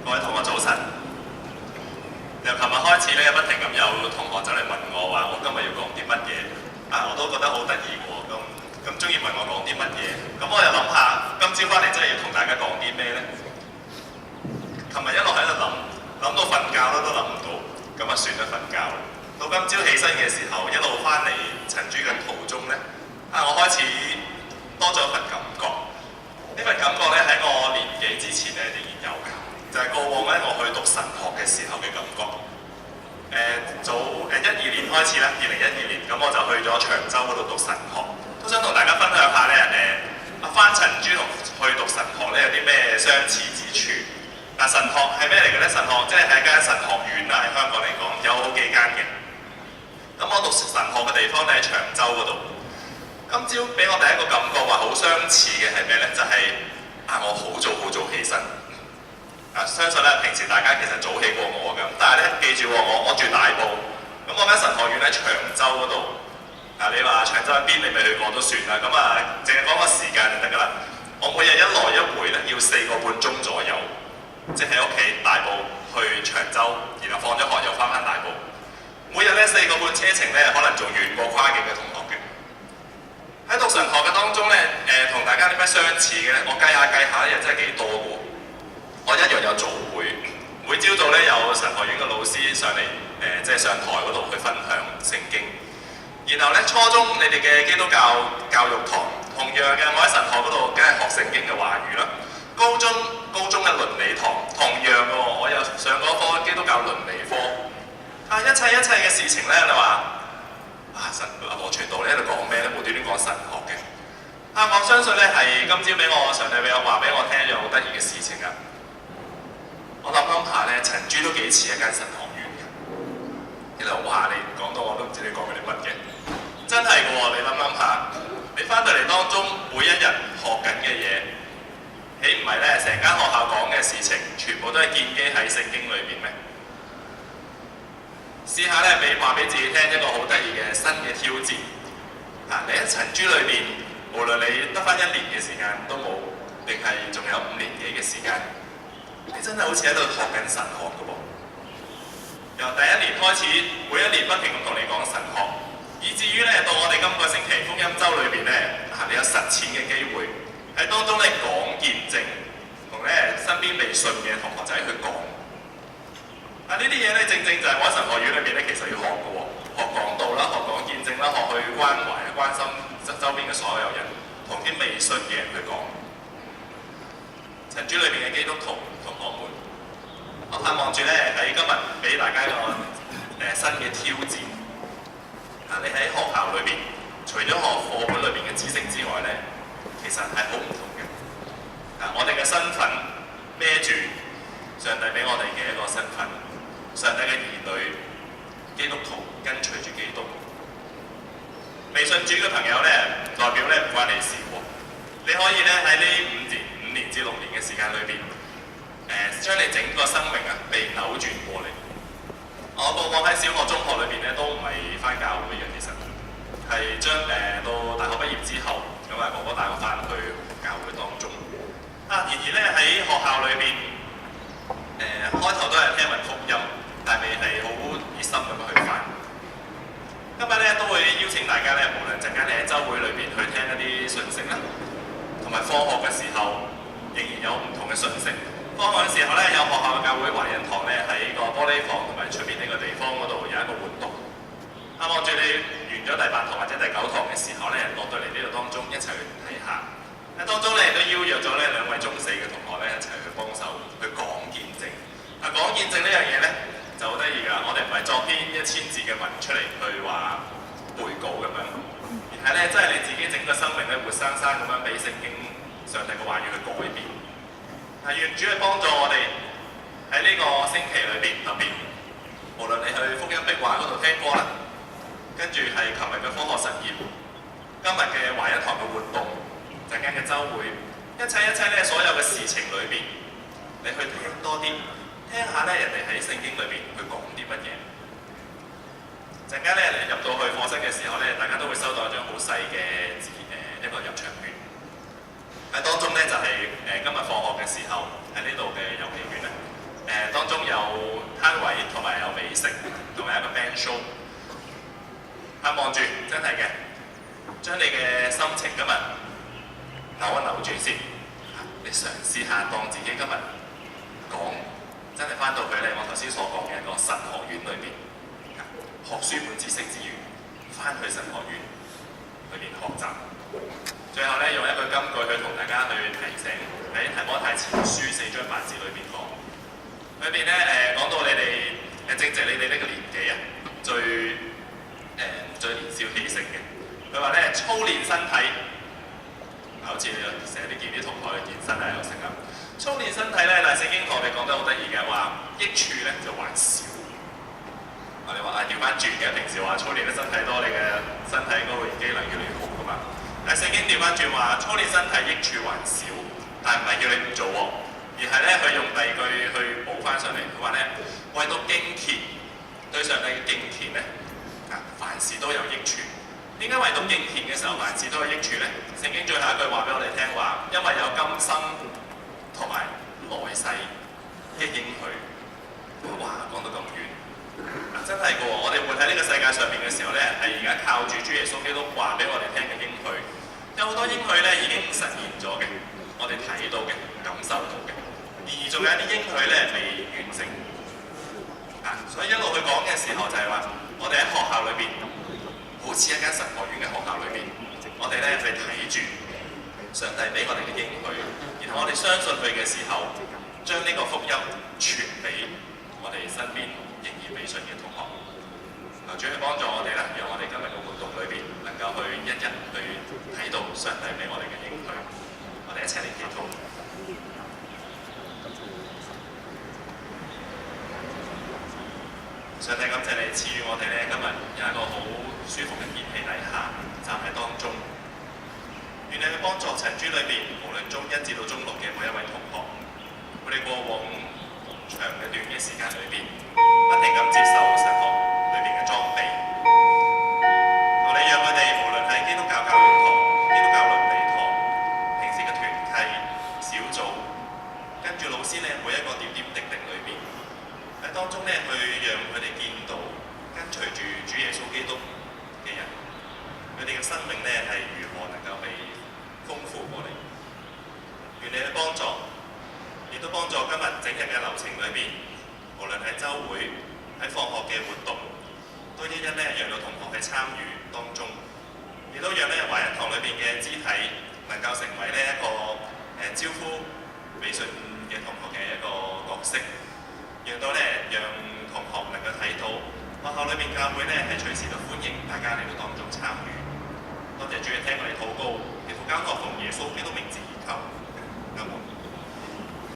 各位同學早晨。由琴日開始咧，不停咁有同學走嚟問我話：我今日要講啲乜嘢？我都覺得好得意喎。咁中意問我講啲乜嘢？咁我又諗下，今朝翻嚟真係要同大家講啲咩呢？琴日一路喺度諗到瞓覺都諗唔到，咁啊算啦，瞓覺啦。到今朝起身嘅時候，一路翻嚟陳主嘅途中呢，我開始多咗一份感覺。呢份感覺咧喺我年紀之前咧仍然有嘅，就係過往咧我去讀神學嘅時候嘅感覺。早12年開始啦，2012年，咁我就去咗長洲嗰度讀神學，都想同大家分享下咧翻陳主同去讀神學咧有啲咩相似之處。神學係咩嚟嘅咧？神學即係間神學院啦，喺香港嚟講有好幾間嘅。咁我讀神學嘅地方咧喺長洲嗰度。今朝俾我第一個感覺話好相似嘅係咩呢？就係、我好早起身。相信咧平時大家其實早起過我㗎，但係咧記住我住大埔，咁我間神學院喺長洲嗰度。你話長洲喺邊，你未去過都算啦。咁淨係講個時間就得㗎啦。我每日一來一回咧要4個半鐘左右，即係喺屋企大埔去長洲，然後放咗學又翻大埔。每日咧4個半車程咧，可能仲遠過跨境嘅同學嘅。喺讀神學嘅當中咧，同大家啲咩相似嘅咧？我計下咧，又真係幾多嘅喎。我一樣有早會，每朝早咧有神學院嘅老師上嚟，即係上台嗰度去分享聖經。然後咧初中你哋嘅基督教教育堂，同樣嘅我喺神學嗰度，梗係學聖經嘅話語啦。高中嘅倫理堂，同樣嘅喎，我有上嗰科基督教倫理科。一切嘅事情咧，你話？神羅傳道咧喺度講咩咧？無端端講神學嘅。我相信咧係今朝上帝話俾我聽一樣好得意嘅事情啊！我諗下咧，陳主都幾似一間神學院嘅。你話你講到我都唔知你講緊啲乜嘅。真係嘅喎，你諗下，你翻到嚟當中每一日學緊嘅嘢，豈唔係咧成間學校講嘅事情，全部都係建基喺聖經裏邊咩？試下咧，話俾自己聽一個好得意嘅新嘅挑戰。你喺陳主裏邊，無論你得翻1年嘅時間都冇，定係仲有5年幾嘅時間，你真係好似喺度學緊神學嘅噃。由第1年開始，每一年不停咁同你講神學，以至於咧到我哋今個星期福音週裏邊咧，你有實踐嘅機會喺當中咧講見證，同咧身邊未信嘅同學仔去講。呢啲嘢咧，正就係我喺神學院裏邊咧，其實要學嘅喎，學講道啦，學講見證啦，學去關懷、關心周邊嘅所有人，同啲未信嘅人去講。陳主裏邊嘅基督徒同學們，我盼望住咧喺今日俾大家一個新嘅挑戰。你喺學校裏邊，除咗學課本裏邊嘅知識之外咧，其實係好唔同嘅。我哋嘅身份孭住上帝俾我哋嘅一個身份。上帝嘅兒女，基督徒跟隨住基督。未信主嘅朋友咧，代表咧唔關你事喎。你可以咧喺呢5年至6年嘅時間裏邊，將你整個生命被扭轉過嚟。我過往喺小學、中學裏邊咧都唔係翻教會嘅，其實係將到大學畢業之後，咁哥哥帶我翻去教會當中。然而咧喺學校裏邊，開頭都係聽聞福音。但係係好熱心咁去翻。今日咧都會邀請大家咧，無論陣間你喺週會裏邊去聽一啲信息啦，同埋放學嘅時候仍然有唔同嘅信息。放學嘅時候咧，有學校嘅教會華人堂咧喺個玻璃房同埋出邊呢個地方嗰度有一個活動。望住你完咗第8堂或者第9堂嘅時候咧，落到嚟呢度當中一齊去睇下。當中咧都邀約咗咧2位中4嘅同學咧一齊去幫手去講見證。講見證呢樣嘢咧，就好得意㗎，我哋唔係作篇1000字嘅文出嚟去話背稿咁樣，而係咧真係你自己整個生命咧活生生咁樣俾聖經上帝嘅話語去改變。願主去幫助我哋喺呢個星期裏邊，特別無論你去福音壁畫嗰度聽歌啦，跟住係琴日嘅科學實驗，今日嘅華一堂嘅活動，陣間嘅週會，一切咧所有嘅事情裏邊，你去聽多啲。聽下咧，人哋喺聖經裏邊去講啲乜嘢。陣間咧入到去課室嘅時候咧，大家都會收到一張好細嘅一個入場券。喺當中咧就係今日放學嘅時候喺呢度嘅遊戲券咧，餐位同埋有美食，同埋一個 band show。望住，真係嘅，將你嘅心情今日扭一扭住先。你嘗試下當自己今日講，真係翻到去咧，我頭先所講嘅一個神學院裏邊，學書本知識之餘，翻去神學院裏邊學習。最後咧，用一句金句去同大家去提醒，喺提摩太前書4章8節裏邊講，裏邊咧講到你哋正值你哋呢個年紀啊，最年少氣盛嘅。佢話咧操練身體，好似成日都見啲同學去健身啊又成咁。操練身體咧，但係聖經同我哋講得好得意嘅，話益處咧就還少。我哋話調翻轉嘅，平時話操練得身體多，你嘅身體嗰個機能越嚟越好噶嘛。但係聖經調翻轉話操練身體益處還少，但係唔係叫你唔做喎，而係咧佢用第二句去補翻上嚟。佢話咧為到敬虔，對上帝嘅敬虔咧，凡事都有益處。點解為到敬虔嘅時候凡事都有益處咧？聖經最後一句話俾我哋聽話，因為有今生同埋來世嘅應許。哇，講到咁遠，真係嘅喎！我哋活喺呢個世界上面嘅時候咧，係而家靠住主耶穌基督話俾我哋聽嘅應許。有好多應許咧已經實現咗嘅，我哋睇到嘅、感受到嘅，而仲有一啲應許咧未完成。所以一路去講嘅時候就係話，我哋喺學校裏邊，好似一間神學院嘅學校裏邊，我哋咧去睇住上帝俾我哋嘅應許，然後我哋相信佢嘅時候，將呢個福音傳俾我哋身邊仍然未信嘅同學。主去幫助我哋啦，讓我哋今日嘅活動裏邊能夠去一一去睇到上帝俾我哋嘅應許。我哋一齊嚟祈禱。上帝感謝你賜予我哋咧，今日有一個好舒服嘅天氣底下站喺當中。願你去幫助陳珠裏邊，無論中1至到中6嘅每一位同學，佢哋過往長嘅短嘅時間裏邊，不停咁接受神學裏邊嘅裝備。求你讓佢哋無論係基督教教育堂、基督教倫理堂、平時嘅團契、小組，跟住老師咧每一個點點滴滴裏邊，喺當中咧去讓佢哋見到跟隨住主耶穌基督嘅人，佢哋嘅生命咧係如何能夠被豐富過嚟。願你去幫助，亦都幫助今日整日嘅流程裏邊，無論係週會、喺放學嘅活動，都一一咧讓到同學喺參與當中，亦都讓咧華人堂裏邊嘅肢體能夠成為呢一個招呼未信嘅同學嘅一個角色，讓到咧讓同學能夠睇到學校裏邊教會咧係隨時都歡迎大家嚟到當中參與。多謝主聽我哋禱告，亦都交託奉耶穌基督名字而求。